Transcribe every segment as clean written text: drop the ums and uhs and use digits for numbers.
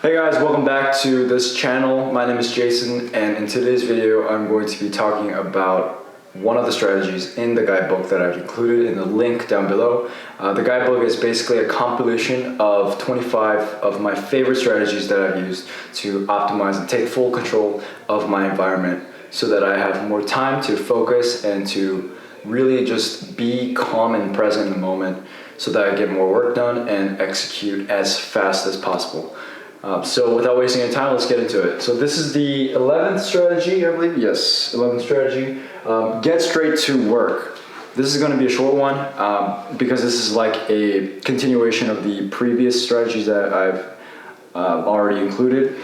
Hey guys, welcome back to this channel. My name is Jason, and in today's video I'm going to be talking about one of the strategies in the guidebook that I've included in the link down below. The guidebook is basically a compilation of 25 of my favorite strategies that I've used to optimize and take full control of my environment so that I have more time to focus and to really just be calm and present in the moment so that I get more work done and execute as fast as possible. So without wasting any time, let's get into it. So this is the 11th strategy, I believe. Yes, 11th strategy. Get straight to work. This is going to be a short one because this is like a continuation of the previous strategies that I've already included.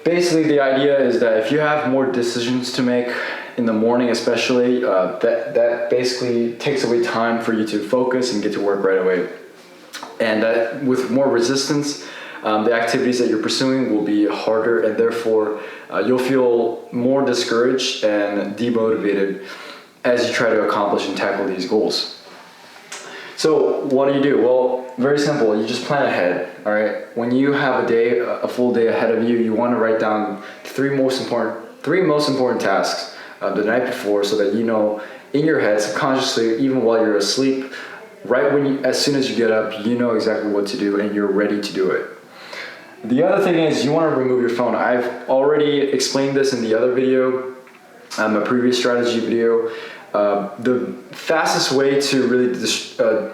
Basically, the idea is that if you have more decisions to make in the morning especially, that basically takes away time for you to focus and get to work right away. And that with more resistance, the activities that you're pursuing will be harder, and therefore you'll feel more discouraged and demotivated as you try to accomplish and tackle these goals. So what do? Well, very simple. You just plan ahead. All right. When you have a full day ahead of you, you want to write down three most important tasks the night before, so that you know in your head subconsciously, even while you're asleep, as soon as you get up, you know exactly what to do and you're ready to do it. The other thing is you want to remove your phone. I've already explained this in the other video, a previous strategy video. The fastest way to really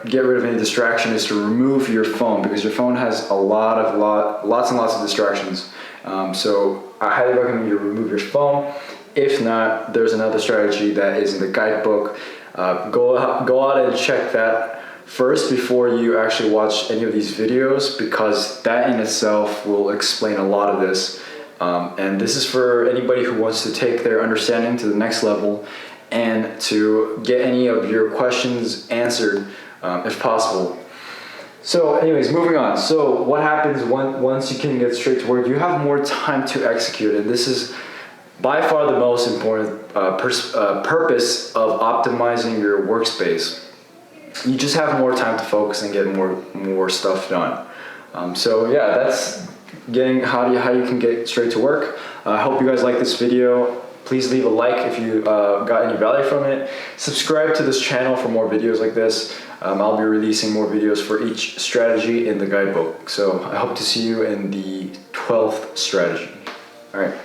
get rid of any distraction is to remove your phone, because your phone has lots and lots of distractions. So I highly recommend you remove your phone. If not, there's another strategy that is in the guidebook. Go out and check that first before you actually watch any of these videos, because that in itself will explain a lot of this. And this is for anybody who wants to take their understanding to the next level and to get any of your questions answered if possible. So anyways, moving on. So what happens once you can get straight to work? You have more time to execute, and this is by far the most important purpose of optimizing your workspace. You just have more time to focus and get more stuff done. So yeah, that's how you can get straight to work. I hope you guys like this video. Please leave a like if you got any value from it. Subscribe to this channel for more videos like this. I'll be releasing more videos for each strategy in the guidebook. So I hope to see you in the 12th strategy. All right.